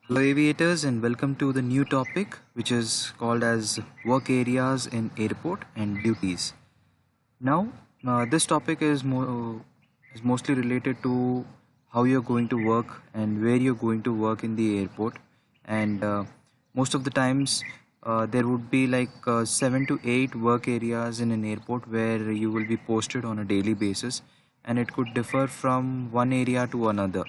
Hello aviators and welcome to the new topic which is called as work areas in airport and duties. Now this topic is mostly related to how you're going to work and where you're going to work in the airport, and most of the times there would be like 7 to 8 work areas in an airport where you will be posted on a daily basis, and it could differ from one area to another.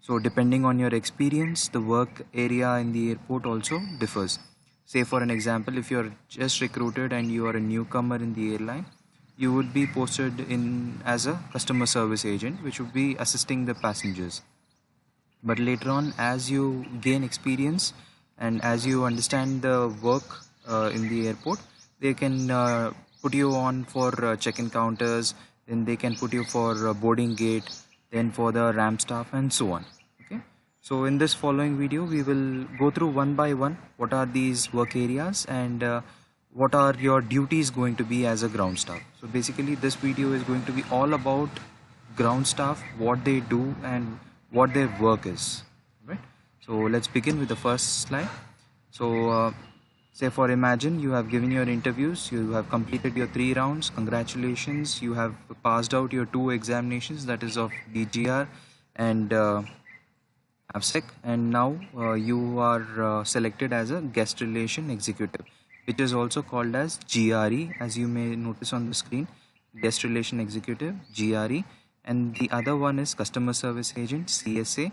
So depending on your experience, the work area in the airport also differs. Say for an example, if you're just recruited and you are a newcomer in the airline, you would be posted in as a customer service agent, which would be assisting the passengers. But later on, as you gain experience and as you understand the work in the airport, they can put you on for check-in counters, then they can put you for boarding gate, then for the ramp staff and so on. Okay, so in this following video we will go through one by one what are these work areas and what are your duties going to be as a ground staff. So basically this video is going to be all about ground staff, what they do and what their work is, right? So let's begin with the first slide. So say for imagine you have given your interviews, you have completed your 3 rounds, congratulations, you have passed out your 2 examinations, that is of DGR and AFSEC, and now you are selected as a guest relation executive, which is also called as GRE, as you may notice on the screen, guest relation executive, GRE, and the other one is customer service agent, CSA,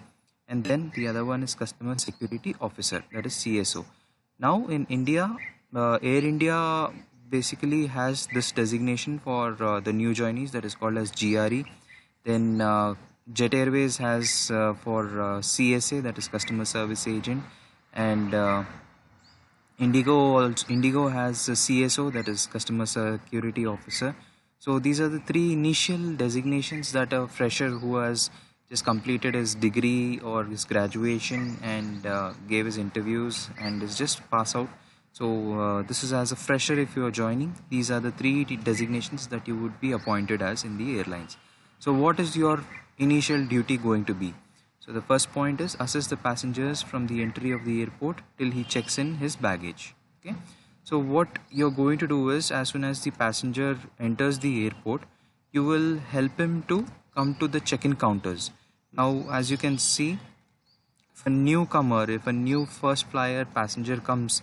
and then the other one is customer security officer, that is CSO. Now in India, Air India basically has this designation for the new joinees, that is called as GRE. Then Jet Airways has for CSA, that is customer service agent, and Indigo has a CSO, that is customer security officer. So these are the 3 initial designations that a fresher who has just completed his degree or his graduation and gave his interviews and is just pass out. So this is as a fresher if you are joining. These are the 3 designations that you would be appointed as in the airlines. So what is your initial duty going to be? So the first point is assist the passengers from the entry of the airport till he checks in his baggage. Okay. So what you're going to do is, as soon as the passenger enters the airport, you will help him to come to the check-in counters. Now, as you can see, if a new first flyer passenger comes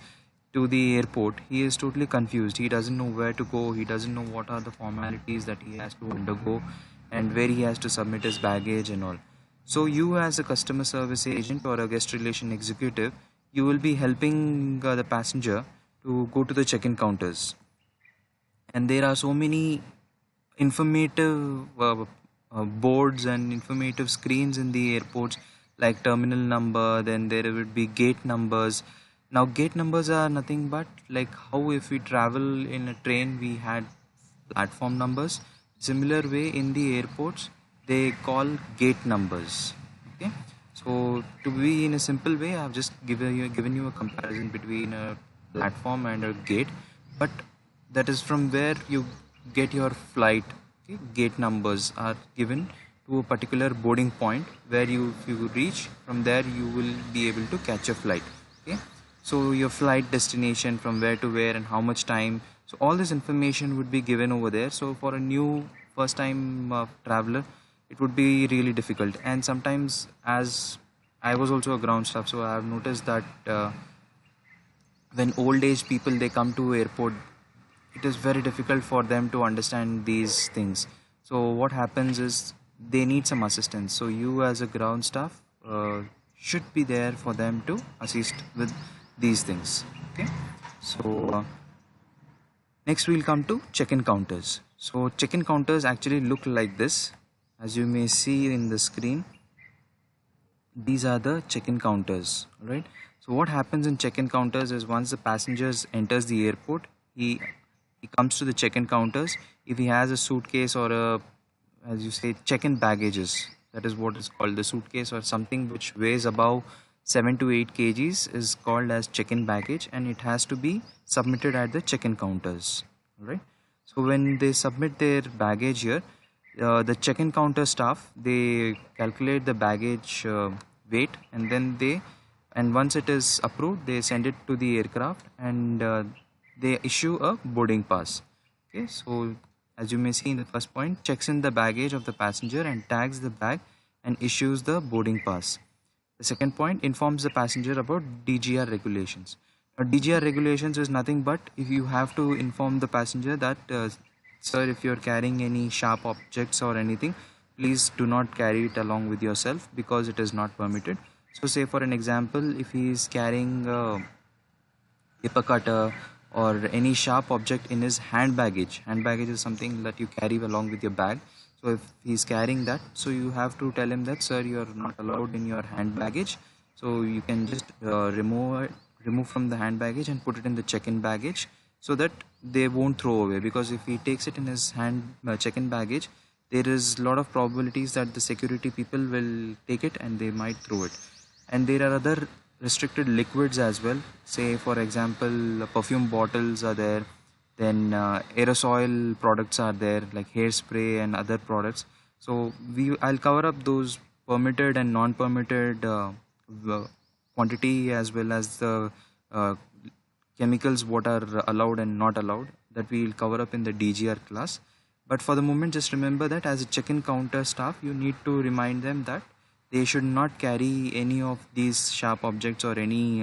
to the airport, he is totally confused. He doesn't know where to go. He doesn't know what are the formalities that he has to undergo and where he has to submit his baggage and all. So you as a customer service agent or a guest relation executive, you will be helping the passenger to go to the check-in counters. And there are so many informative boards and informative screens in the airports, like terminal number, then there would be gate numbers. Now gate numbers are nothing but like how if we travel in a train we had platform numbers. Similar way in the airports they call gate numbers. Okay, so to be in a simple way, I have just given you a comparison between a platform and a gate, but that is from where you get your flight. Okay? Gate numbers are given to a particular boarding point where if you reach from there, you will be able to catch a flight. Okay, so your flight destination from where to where and how much time. So all this information would be given over there. So for a new first time traveler, it would be really difficult. And sometimes, as I was also a ground staff, so I have noticed that when old age people they come to airport, it is very difficult for them to understand these things. So what happens is they need some assistance. So you as a ground staff should be there for them to assist with these things. Okay, so next we'll come to check-in counters. So check-in counters actually look like this. As you may see in the screen, these are the check-in counters, right? So what happens in check-in counters is once the passengers enters the airport, he comes to the check-in counters. If he has a suitcase or a, as you say, check-in baggages, that is what is called the suitcase, or something which weighs above 7 to 8 kgs is called as check-in baggage, and it has to be submitted at the check-in counters, right? So when they submit their baggage here, the check-in counter staff, they calculate the baggage weight, and then they and once it is approved, they send it to the aircraft, and they issue a boarding pass. Okay, so as you may see in the first point, checks in the baggage of the passenger and tags the bag and issues the boarding pass. The second point, informs the passenger about DGR regulations. Now, DGR regulations is nothing but if you have to inform the passenger that, sir, if you're carrying any sharp objects or anything, please do not carry it along with yourself because it is not permitted. So, say for an example, if he is carrying a paper cutter or any sharp object in his hand baggage is something that you carry along with your bag. So if he's carrying that, so you have to tell him that, sir, you're not allowed in your hand baggage, so you can just remove from the hand baggage and put it in the check-in baggage, so that they won't throw away. Because if he takes it in his hand check-in baggage, there is a lot of probabilities that the security people will take it and they might throw it. And there are other restricted liquids as well. Say for example, perfume bottles are there, then aerosol products are there like hairspray and other products. So I'll cover up those permitted and non-permitted quantity, as well as the chemicals what are allowed and not allowed, that we'll cover up in the DGR class. But for the moment, just remember that as a check-in counter staff, you need to remind them that they should not carry any of these sharp objects or any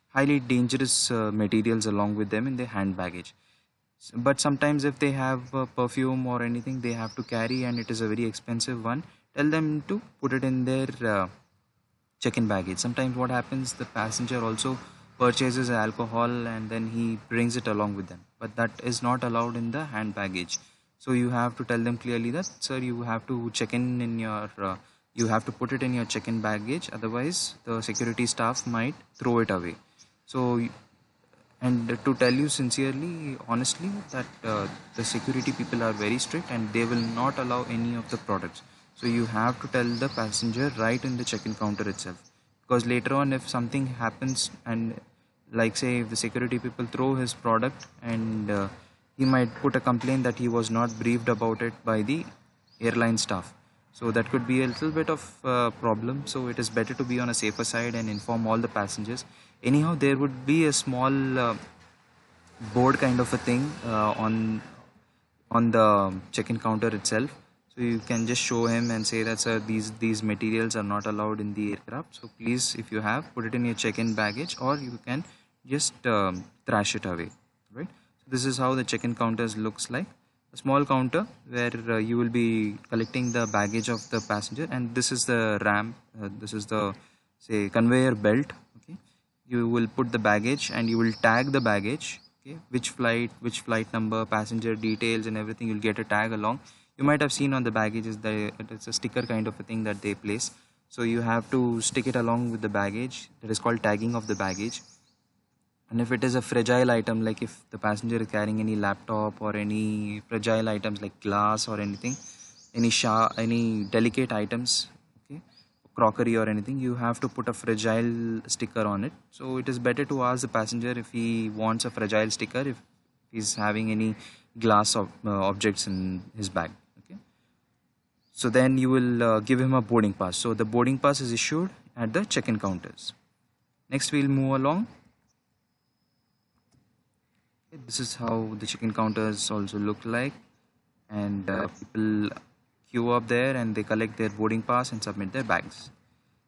highly dangerous materials along with them in their hand baggage. But sometimes if they have perfume or anything they have to carry and it is a very expensive one, tell them to put it in their check-in baggage. Sometimes what happens, the passenger also purchases alcohol and then he brings it along with them, but that is not allowed in the hand baggage. So you have to tell them clearly that, sir, you have to check in your you have to put it in your check-in baggage, otherwise the security staff might throw it away. So, and to tell you sincerely, honestly, that the security people are very strict and they will not allow any of the products. So you have to tell the passenger right in the check-in counter itself, because later on if something happens, and like say if the security people throw his product, and he might put a complaint that he was not briefed about it by the airline staff. So that could be a little bit of problem. So it is better to be on a safer side and inform all the passengers. Anyhow, there would be a small board kind of a thing on the check-in counter itself. So you can just show him and say that, sir, these materials are not allowed in the aircraft. So please, if you have, put it in your check-in baggage, or you can just trash it away. Right. So this is how the check-in counters looks like. A small counter where you will be collecting the baggage of the passenger, and this is the ramp, this is the, say, conveyor belt. Okay, you will put the baggage and you will tag the baggage, okay, which flight number, passenger details and everything. You'll get a tag along. You might have seen on the baggages that it's a sticker kind of a thing that they place, so you have to stick it along with the baggage. That is called tagging of the baggage. And if it is a fragile item, like if the passenger is carrying any laptop or any fragile items like glass or anything, any delicate items, okay, crockery or anything, you have to put a fragile sticker on it. So it is better to ask the passenger if he wants a fragile sticker if he's having any glass objects in his bag. Okay, so then you will give him a boarding pass. So the boarding pass is issued at the check-in counters. Next, we'll move along. This is how the check-in counters also look like, and people queue up there and they collect their boarding pass and submit their bags.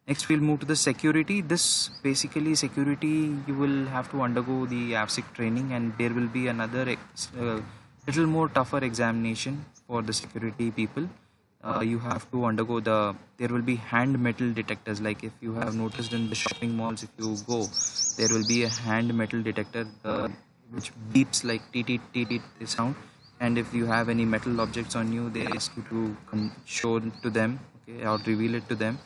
Next, we'll move to the security. This basically security, you will have to undergo the AFSIC training, and there will be another little more tougher examination for the security people. You have to undergo there will be hand metal detectors. Like if you have noticed in the shopping malls, if you go, there will be a hand metal detector which beeps like TT sound, and if you have any metal objects on you, they ask you to show to them, okay, or reveal it to them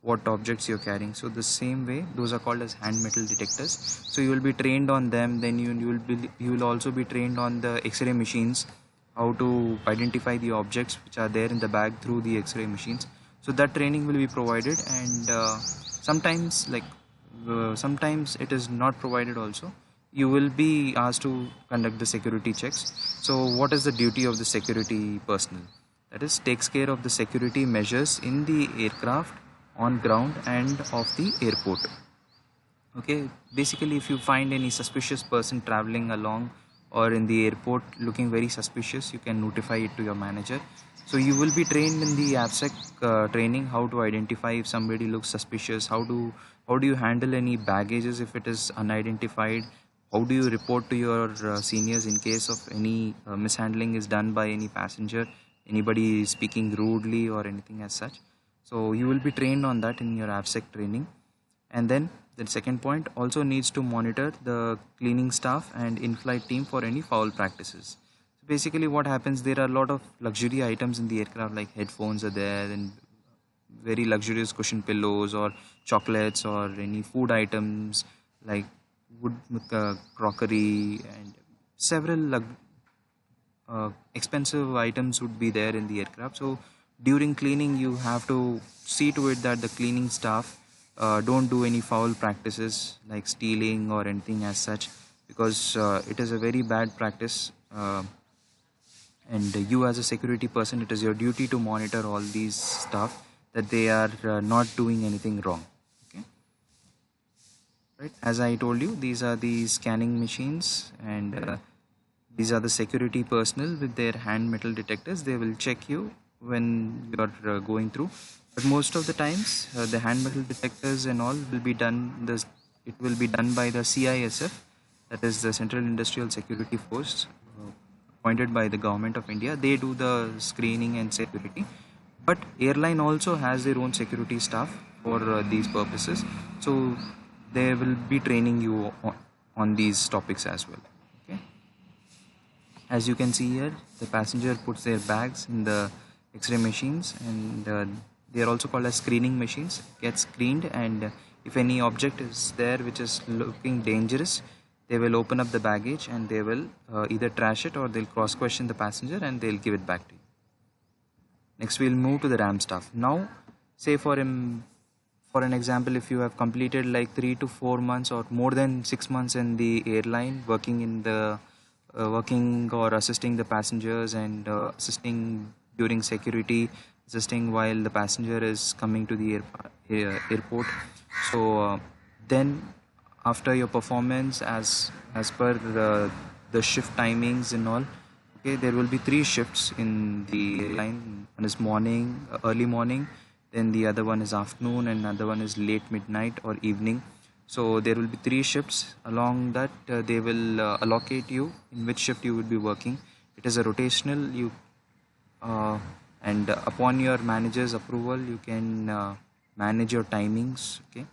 what objects you're carrying. So the same way, those are called as hand metal detectors. So you will be trained on them. Then you will also be trained on the X-ray machines, how to identify the objects which are there in the bag through the X-ray machines. So that training will be provided, and sometimes sometimes it is not provided also. You will be asked to conduct the security checks. So what is the duty of the security personnel? That is, takes care of the security measures in the aircraft, on ground and off the airport. Okay, basically, if you find any suspicious person traveling along or in the airport looking very suspicious, you can notify it to your manager. So you will be trained in the abstract training how to identify if somebody looks suspicious. How do you handle any baggages if it is unidentified? How do you report to your seniors in case of any mishandling is done by any passenger, anybody speaking rudely or anything as such? So you will be trained on that in your abstract training. And then the second point also needs to monitor the cleaning staff and in-flight team for any foul practices. So basically what happens, there are a lot of luxury items in the aircraft, like headphones are there, and very luxurious cushion pillows or chocolates or any food items like wood crockery and several expensive items would be there in the aircraft. So during cleaning, you have to see to it that the cleaning staff don't do any foul practices like stealing or anything as such, because it is a very bad practice. And you, as a security person, it is your duty to monitor all these stuff that they are not doing anything wrong. Okay, right? As I told you, these are the scanning machines, and these are the security personnel with their hand metal detectors. They will check you when you are going through. But most of the times, the hand metal detectors and all will be done. It will be done by the CISF, that is the Central Industrial Security Force, appointed by the government of India. They do the screening and security. But airline also has their own security staff for these purposes. So they will be training you on these topics as well. Okay. As you can see here, the passenger puts their bags in the X-ray machines, and they are also called as screening machines. Get screened, and if any object is there which is looking dangerous, they will open up the baggage and they will either trash it or they'll cross-question the passenger and they'll give it back to you. Next, we'll move to the RAM staff. Now, say for an example, if you have completed like 3 to 4 months or more than 6 months in the airline, working or assisting the passengers and assisting during security, assisting while the passenger is coming to the airport. So then after your performance, as per the shift timings and all, okay, there will be 3 shifts in the line. One is morning, early morning, then the other one is afternoon, and another one is late midnight or evening. So there will be 3 shifts. Along that, they will allocate you in which shift you will be working. It is a rotational. And upon your manager's approval, you can manage your timings. Okay.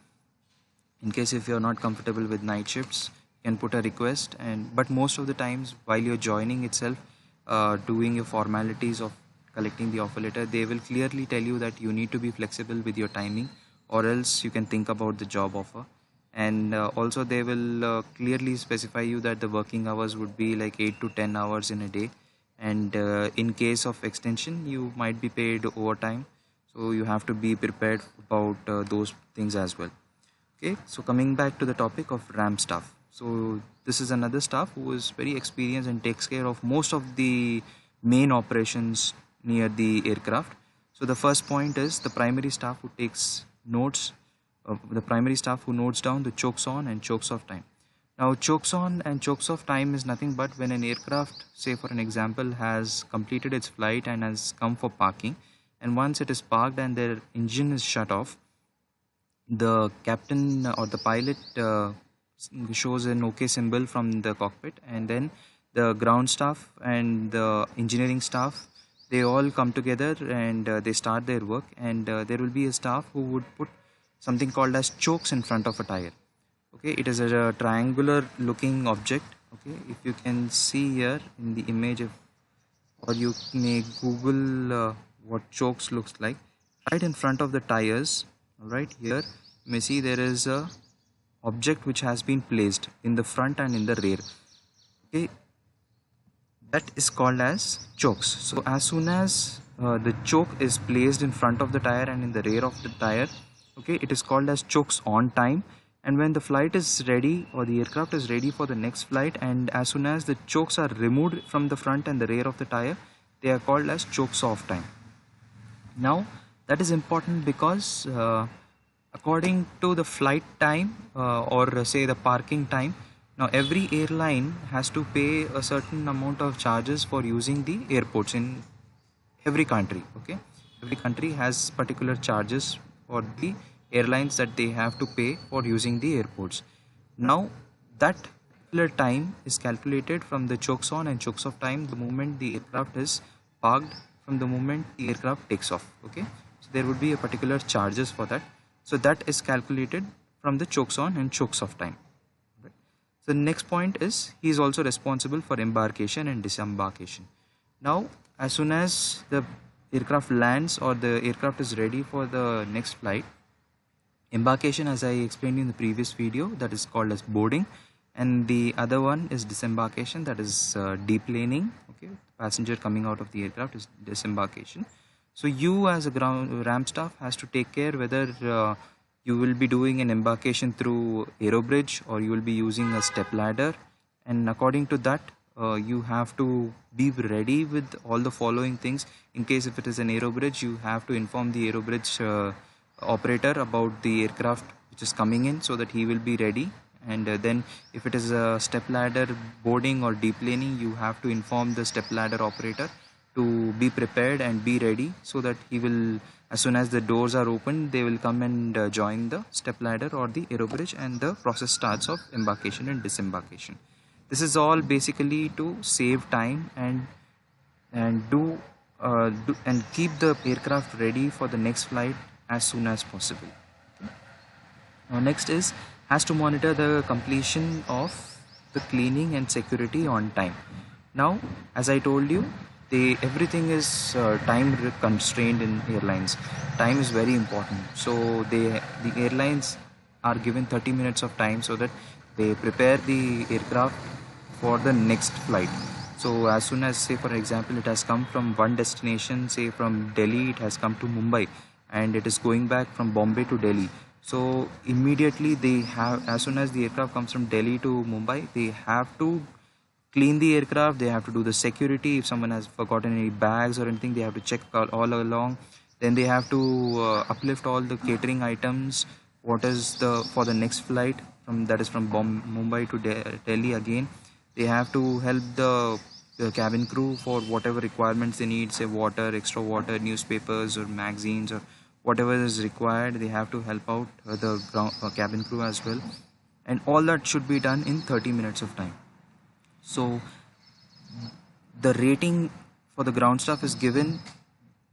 In case if you're not comfortable with night shifts, you can put a request. But most of the times, while you're joining itself, doing your formalities of collecting the offer letter, they will clearly tell you that you need to be flexible with your timing, or else you can think about the job offer. And also they will clearly specify you that the working hours would be like 8 to 10 hours in a day, and in case of extension you might be paid overtime. So you have to be prepared about those things as well. Okay, so coming back to the topic of RAM staff. So this is another staff who is very experienced and takes care of most of the main operations near the aircraft. So the first point is the primary staff who takes notes, the primary staff who notes down the chokes on and chokes off time. Now chokes on and chokes off time is nothing but when an aircraft, say for an example, has completed its flight and has come for parking, and once it is parked and their engine is shut off, the captain or the pilot shows an OK symbol from the cockpit, and then the ground staff and the engineering staff, they all come together and they start their work, and there will be a staff who would put something called as chokes in front of a tire. Okay, it is a triangular looking object. Okay, if you can see here in the image or you may Google what chokes looks like. Right in front of the tires, right here, you may see there is a object which has been placed in the front and in the rear. Okay, that is called as chokes. So as soon as the choke is placed in front of the tire and in the rear of the tire, okay, it is called as chokes on time. And when the flight is ready or the aircraft is ready for the next flight, and as soon as the chokes are removed from the front and the rear of the tire, they are called as chokes off time. Now that is important because according to the flight time or say the parking time. Now every airline has to pay a certain amount of charges for using the airports in every country. Okay, every country has particular charges for the airlines that they have to pay for using the airports. Now that particular time is calculated from the chokes on and chokes off time the moment the aircraft is parked, from the moment the aircraft takes off. Okay, so there would be a particular charges for that, so that is calculated from the chokes on and chokes off time. Right. So the next point is he is also responsible for embarkation and disembarkation. Now as soon as the aircraft lands or the aircraft is ready for the next flight, embarkation, as I explained in the previous video, that is called as boarding, and the other one is disembarkation, that is deplaning. Okay, passenger coming out of the aircraft is disembarkation. So you as a ground ramp staff has to take care whether you will be doing an embarkation through aerobridge or you will be using a step ladder, and according to that you have to be ready with all the following things. In case if it is an aerobridge, you have to inform the aerobridge operator about the aircraft which is coming in so that he will be ready. And then if it is a step ladder boarding or deplaning, you have to inform the step ladder operator to be prepared and be ready so that he will, as soon as the doors are open, they will come and join the step ladder or the aerobridge, and the process starts of embarkation and disembarkation. This is all basically to save time and do and keep the aircraft ready for the next flight as soon as possible. Now next is has to monitor the completion of the cleaning and security on time. Now as I told you, everything is time constrained in airlines. Time is very important, so the airlines are given 30 minutes of time so that they prepare the aircraft for the next flight. So as soon as, say for example, it has come from one destination, say from Delhi it has come to Mumbai, and it is going back from Bombay to Delhi, so immediately they have, as soon as the aircraft comes from Delhi to Mumbai, they have to clean the aircraft, they have to do the security. If someone has forgotten any bags or anything, they have to check all along. Then they have to uplift all the catering items, what is the for the next flight from, that is from Mumbai to Delhi again. They have to help the cabin crew for whatever requirements they need, say water, extra water, newspapers or magazines or whatever is required. They have to help out the cabin crew as well, and all that should be done in 30 minutes of time. So the rating for the ground staff is given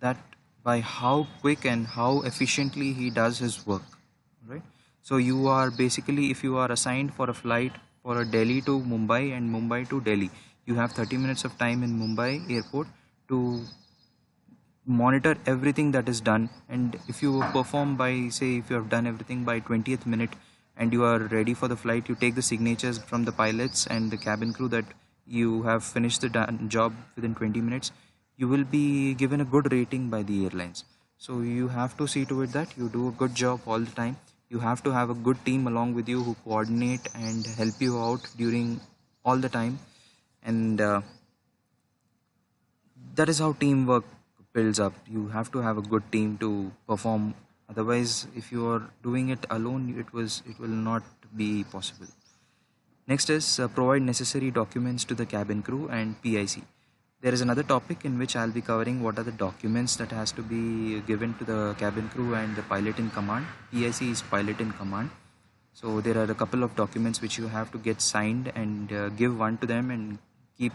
that by how quick and how efficiently he does his work, right? So you are basically, if you are assigned for a flight for a Delhi to Mumbai and Mumbai to Delhi, you have 30 minutes of time in Mumbai airport to monitor everything that is done. And if you perform by, say if you have done everything by 20th minute and you are ready for the flight, you take the signatures from the pilots and the cabin crew that you have finished the job within 20 minutes, you will be given a good rating by the airlines. So you have to see to it that you do a good job all the time. You have to have a good team along with you who coordinate and help you out during all the time, and that is how teamwork builds up. You have to have a good team to perform, otherwise if you are doing it alone, it will not be possible. Next is provide necessary documents to the cabin crew and PIC. There is another topic in which I'll be covering what are the documents that has to be given to the cabin crew and the pilot in command. PIC is pilot in command. So there are a couple of documents which you have to get signed and give one to them and keep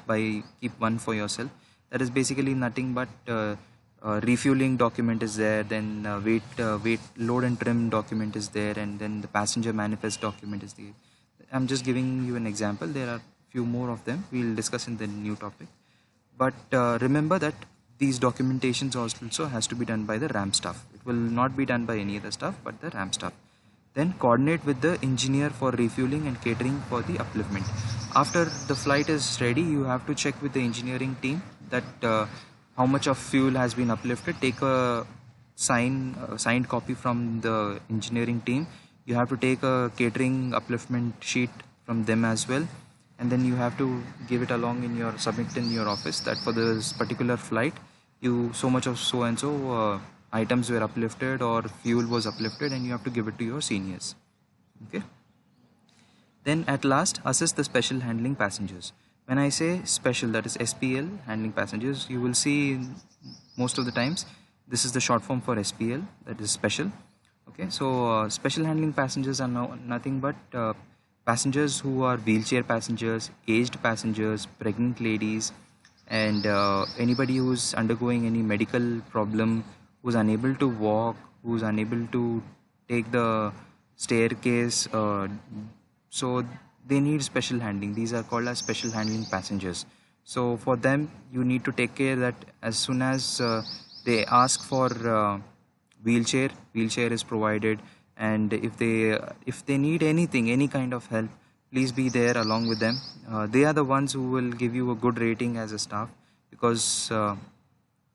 one for yourself. That is basically nothing but refueling document is there, then weight load and trim document is there, and then the passenger manifest document is there. I'm just giving you an example. There are few more of them we'll discuss in the new topic. But remember that these documentations also has to be done by the ramp staff. It will not be done by any other staff but the ramp staff. Then coordinate with the engineer for refueling and catering for the upliftment. After the flight is ready, you have to check with the engineering team that how much of fuel has been uplifted. Take a signed copy from the engineering team. You have to take a catering upliftment sheet from them as well, and then you have to give it along in submit in your office that for this particular flight you so much of so and so items were uplifted or fuel was uplifted, and you have to give it to your seniors. Okay. Then at last, assist the special handling passengers. When I say special, that is SPL, handling passengers, you will see most of the times this is the short form for SPL, that is special. Okay, so special handling passengers are nothing but passengers who are wheelchair passengers, aged passengers, pregnant ladies, and anybody who's undergoing any medical problem, who's unable to walk, who's unable to take the staircase, so they need special handling. These are called as special handling passengers. So for them, you need to take care that as soon as they ask for wheelchair is provided, and if they need anything, any kind of help, please be there along with them. They are the ones who will give you a good rating as a staff, because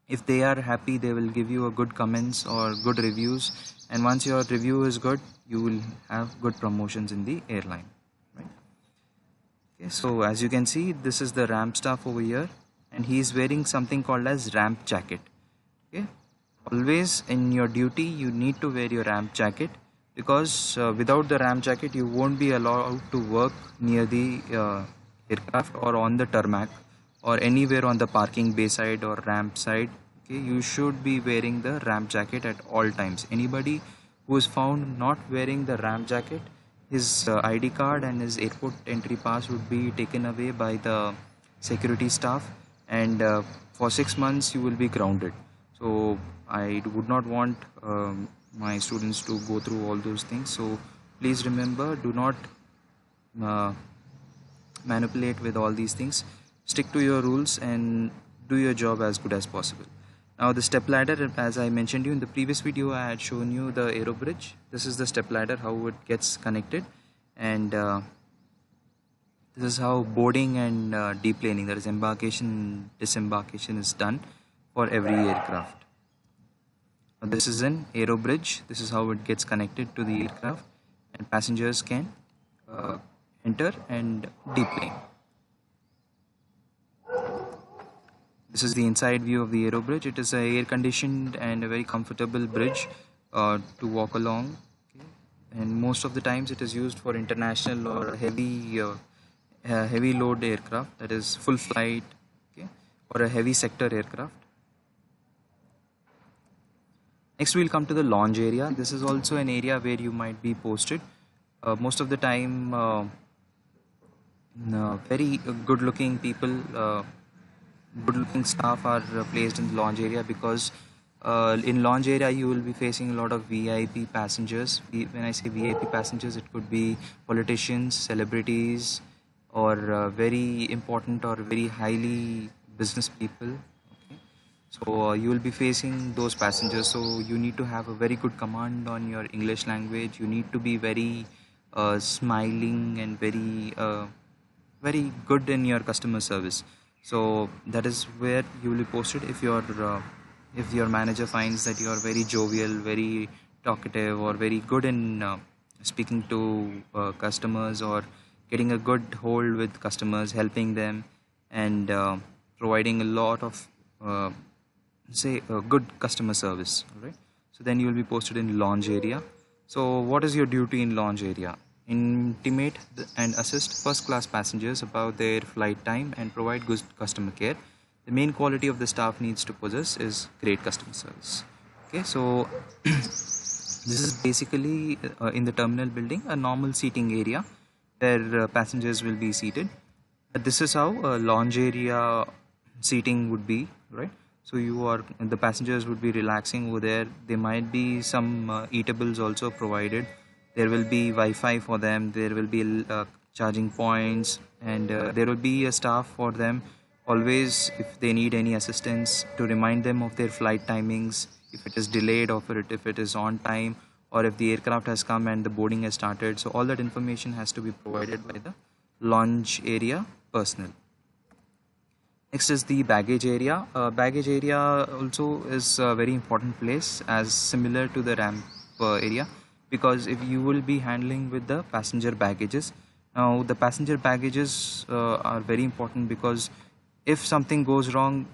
if they are happy, they will give you a good comments or good reviews, and once your review is good, you will have good promotions in the airline, right? Okay, so as you can see, this is the ramp staff over here, and he is wearing something called as ramp jacket. Okay, always in your duty you need to wear your ramp jacket, because without the ramp jacket you won't be allowed to work near the aircraft or on the tarmac or anywhere on the parking bay side or ramp side. Okay, you should be wearing the ramp jacket at all times. Anybody who is found not wearing the ramp jacket, his ID card and his airport entry pass would be taken away by the security staff, and for 6 months you will be grounded. So I would not want my students to go through all those things. So please remember, do not manipulate with all these things. Stick to your rules and do your job as good as possible. Now the step ladder, as I mentioned you in the previous video, I had shown you the aero bridge. This is the step ladder, how it gets connected, and this is how boarding and deplaning, that is embarkation, disembarkation, is done for every aircraft. Now this is an aero bridge. This is how it gets connected to the aircraft, and passengers can enter and deplane. This is the inside view of the aero bridge. It is a air conditioned and a very comfortable bridge to walk along. Okay. And most of the times it is used for international or heavy load aircraft, that is full flight, okay, or a heavy sector aircraft. Next we'll come to the lounge area. This is also an area where you might be posted. Most of the time very good looking people, good looking staff are placed in the lounge area, because in lounge area you will be facing a lot of VIP passengers. When I say VIP passengers, it could be politicians, celebrities, or very important or very highly business people. Okay, so you will be facing those passengers, so you need to have a very good command on your English language. You need to be very smiling and very good in your customer service. So that is where you will be posted. If your manager finds that you are very jovial, very talkative, or very good in speaking to customers, or getting a good hold with customers, helping them, and providing a lot of good customer service, all right? So then you will be posted in lounge area. So what is your duty in lounge area? Intimate and assist first class passengers about their flight time and provide good customer care. The main quality of the staff needs to possess is great customer service. Okay, so this is basically in the terminal building, a normal seating area where passengers will be seated. But this is how a lounge area seating would be, right? So the passengers would be relaxing over there. There might be some eatables also provided. There will be Wi-Fi for them. There will be charging points, and there will be a staff for them always if they need any assistance, to remind them of their flight timings, if it is delayed or if it is on time, or if the aircraft has come and the boarding has started. So all that information has to be provided by the lounge area personnel. Next is the baggage area. Baggage area also is a very important place, as similar to the ramp area, because if you will be handling with the passenger baggages. Now the passenger baggages are very important, because if something goes wrong,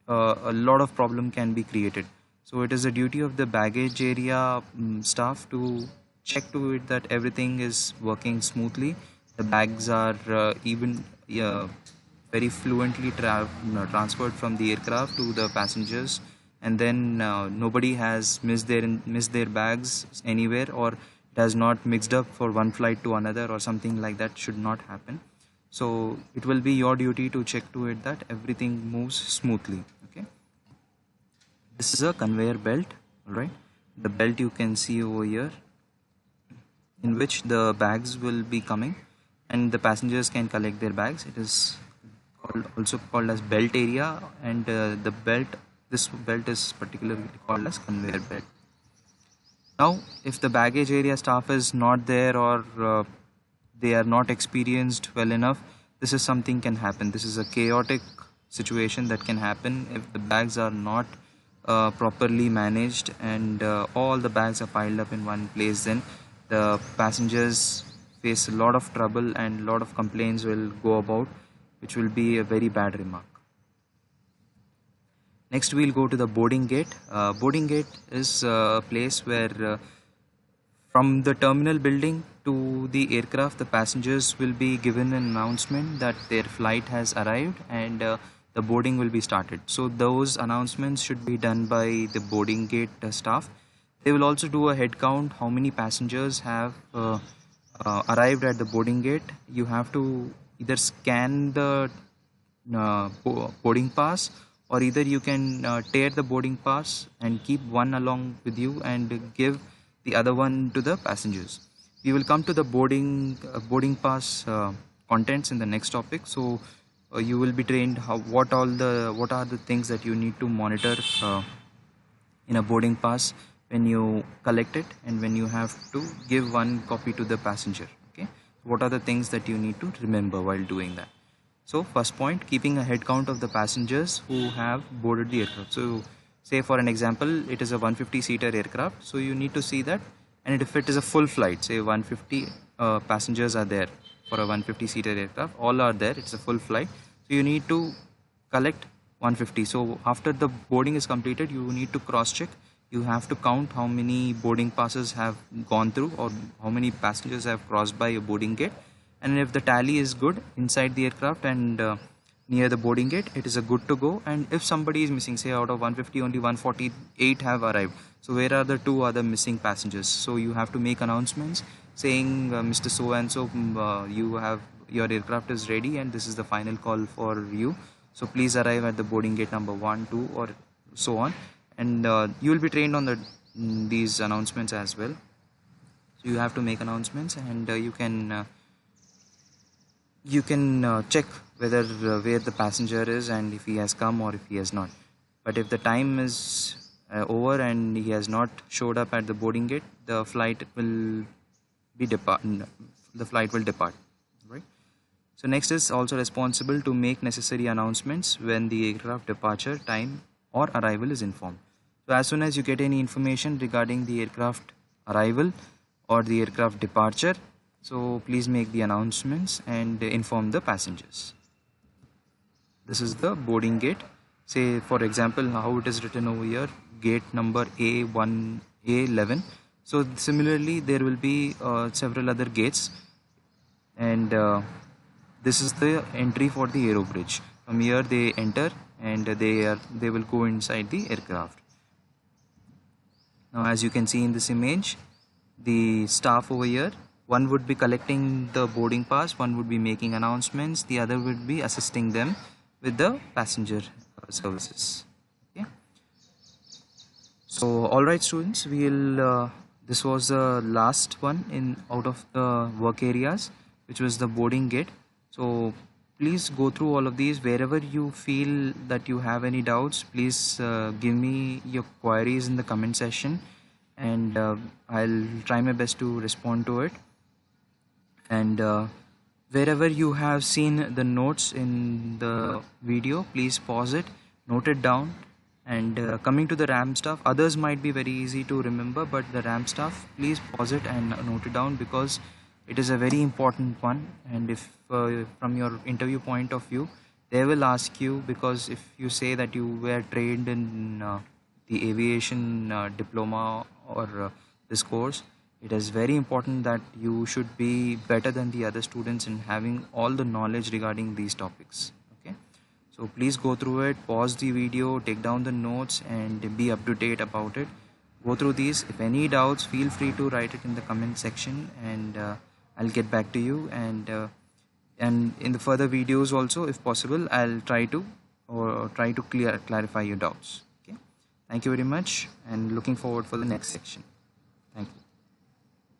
a lot of problem can be created. So it is the duty of the baggage area staff to check to it that everything is working smoothly. The bags are even very fluently transferred from the aircraft to the passengers, and then nobody has missed their bags anywhere, or it has not mixed up for one flight to another or something like that should not happen. So it will be your duty to check to it that everything moves smoothly. Okay, this is a conveyor belt. All right, the belt you can see over here, in which the bags will be coming and the passengers can collect their bags. It is also called as belt area, and this belt is particularly called as conveyor belt. Now, if the baggage area staff is not there, or they are not experienced well enough, this is something can happen. This is a chaotic situation that can happen if the bags are not properly managed, and all the bags are piled up in one place. Then the passengers face a lot of trouble and a lot of complaints will go about, which will be a very bad remark. Next, we'll go to the boarding gate. Boarding gate is a place where from the terminal building to the aircraft, the passengers will be given an announcement that their flight has arrived, and the boarding will be started. So those announcements should be done by the boarding gate staff. They will also do a head count, how many passengers have arrived at the boarding gate. You have to either scan the boarding pass, or either you can tear the boarding pass and keep one along with you and give the other one to the passengers. We will come to the boarding pass contents in the next topic. So you will be trained what are the things that you need to monitor in a boarding pass when you collect it, and when you have to give one copy to the passenger. Okay, what are the things that you need to remember while doing that? So first point, keeping a head count of the passengers who have boarded the aircraft. So say for an example, it is a 150-seater aircraft, so you need to see that, and if it is a full flight, say 150 passengers are there for a 150-seater aircraft, all are there, it's a full flight, so you need to collect 150. So after the boarding is completed, you need to cross check. You have to count how many boarding passes have gone through, or how many passengers have crossed by a boarding gate. And if the tally is good inside the aircraft and near the boarding gate, it is a good to go. And if somebody is missing, say out of 150 only 148 have arrived, so where are the two other missing passengers? So you have to make announcements saying, Mr. So and so, your aircraft is ready and this is the final call for you, so please arrive at the boarding gate number 1, 2, or so on. And you will be trained on these announcements as well. So you have to make announcements, and you can check whether where the passenger is, and if he has come or if he has not. But if the time is over and he has not showed up at the boarding gate, the flight will depart. Right. So next is also responsible to make necessary announcements when the aircraft departure time or arrival is informed. So as soon as you get any information regarding the aircraft arrival or the aircraft departure, so please make the announcements and inform the passengers. This is the boarding gate. Say for example, how it is written over here, gate number A1, A11. So similarly, there will be several other gates, and this is the entry for the aero bridge. From here they enter, and they will go inside the aircraft. Now as you can see in this image, the staff over here, one would be collecting the boarding pass, one would be making announcements, the other would be assisting them with the passenger services. Okay. So alright students, this was the last one out of the work areas, which was the boarding gate. So please go through all of these. Wherever you feel that you have any doubts, please give me your queries in the comment section, and I'll try my best to respond to it. And wherever you have seen the notes in the video, please pause it, note it down. And coming to the RAM stuff, others might be very easy to remember, but the RAM stuff, please pause it and note it down, because it is a very important one. And if from your interview point of view, they will ask you, because if you say that you were trained in the aviation diploma or this course, it is very important that you should be better than the other students in having all the knowledge regarding these topics. Okay, so please go through it, pause the video, take down the notes, and be up to date about it. Go through these. If any doubts, feel free to write it in the comment section, and I'll get back to you. And in the further videos also, if possible, I'll try to clarify your doubts. Okay, thank you very much, and looking forward for the next section.